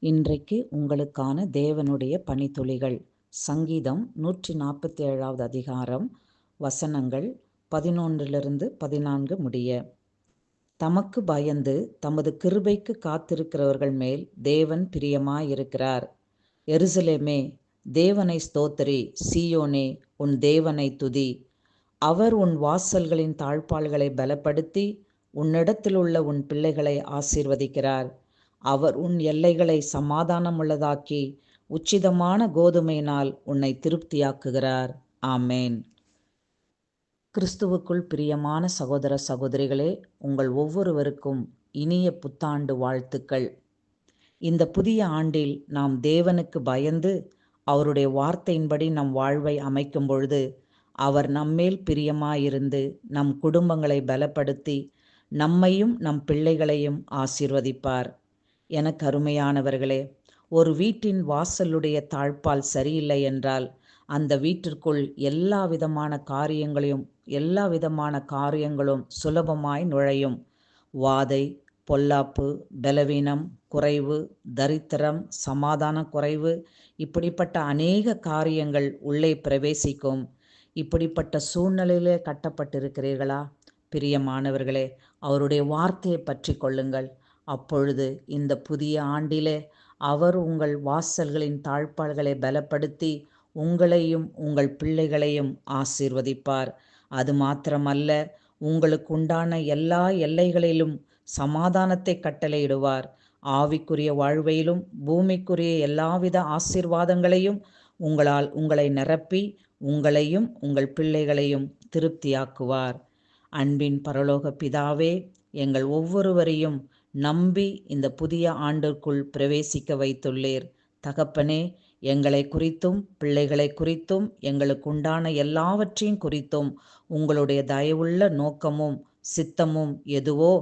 இன்றைக்கு உங்களுக்கான தேவனுடைய பணித்துளிகள். சங்கீதம் 147வது அதிகாரம், வசனங்கள் 11-14 முடிய. தமக்கு பயந்து தமது கிருபைக்கு காத்திருக்கிறவர்கள் மேல் தேவன் பிரியமாயிருக்கிறார். எருசலேமே, தேவனை ஸ்தோத்திரி. சீயோனே, உன் தேவனை துதி. அவர் உன் வாசல்களின் தாழ்ப்பாள்களை பலப்படுத்தி உன்னிடத்திலுள்ள உன் பிள்ளைகளை ஆசீர்வதிக்கிறார். அவர் உன் எல்லைகளை சமாதானமுள்ளதாக்கி உச்சிதமான கோதுமையினால் உன்னை திருப்தியாக்குகிறார். ஆமேன். கிறிஸ்துவுக்குள் பிரியமான சகோதர சகோதரிகளே, உங்கள் ஒவ்வொருவருக்கும் இனிய புத்தாண்டு வாழ்த்துக்கள். இந்த புதிய ஆண்டில் நாம் தேவனுக்கு பயந்து அவருடைய வார்த்தையின்படி நம் வாழ்வை அமைக்கும் பொழுது அவர் நம்மேல் பிரியமாயிருந்து நம் குடும்பங்களை பலப்படுத்தி நம்மையும் நம் பிள்ளைகளையும் ஆசீர்வதிப்பார். எனக்கு அருமையானவர்களே, ஒரு வீட்டின் வாசலுடைய தாழ்ப்பால் சரியில்லை என்றால் அந்த வீட்டிற்குள் எல்லா விதமான காரியங்களும் சுலபமாய் நுழையும். வாதை, பொல்லாப்பு, பலவீனம், குறைவு, தரித்திரம், சமாதான குறைவு, இப்படிப்பட்ட அநேக காரியங்கள் உள்ளே பிரவேசிக்கும். இப்படிப்பட்ட சூழ்நிலையிலே கட்டப்பட்டிருக்கிறீர்களா? பிரியமானவர்களே, அவருடைய வார்த்தையை பற்றி கொள்ளுங்கள். அப்பொழுது இந்த புதிய ஆண்டிலே அவர் உங்கள் வாசல்களின் தாழ்ப்பாள்களை பலப்படுத்தி உங்களையும் உங்கள் பிள்ளைகளையும் ஆசீர்வதிப்பார். அது மாத்திரமல்ல, உங்களுக்கு உண்டான எல்லா எல்லைகளிலும் சமாதானத்தை கட்டளையிடுவார். ஆவிக்குரிய வாழ்வையிலும் பூமிக்குரிய எல்லாவித ஆசீர்வாதங்களையும் உங்களை நிரப்பி உங்களையும் உங்கள் பிள்ளைகளையும் திருப்தியாக்குவார். அன்பின் பரலோக பிதாவே, எங்கள் ஒவ்வொருவரையும் நம்பி இந்த புதிய ஆண்டிற்குள் பிரவேசிக்க வைத்துள்ளீர். தகப்பனே, எங்களை குறித்தும் பிள்ளைகளை குறித்தும் எங்களுக்கு உண்டான எல்லாவற்றையும் குறித்தும் உங்களுடைய தயவுள்ள நோக்கமும் சித்தமும் எதுவோ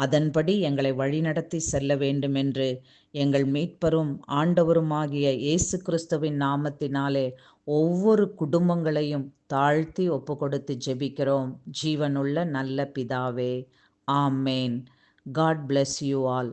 அதன்படி எங்களை வழிநடத்தி செல்ல வேண்டுமென்று எங்கள் மீட்பரும் ஆண்டவருமாகிய இயேசு கிறிஸ்துவின் நாமத்தினாலே ஒவ்வொரு குடும்பங்களையும் தாழ்த்தி ஒப்பு கொடுத்து ஜெபிக்கிறோம். ஜீவனுள்ள நல்ல பிதாவே, ஆமேன். God bless you all.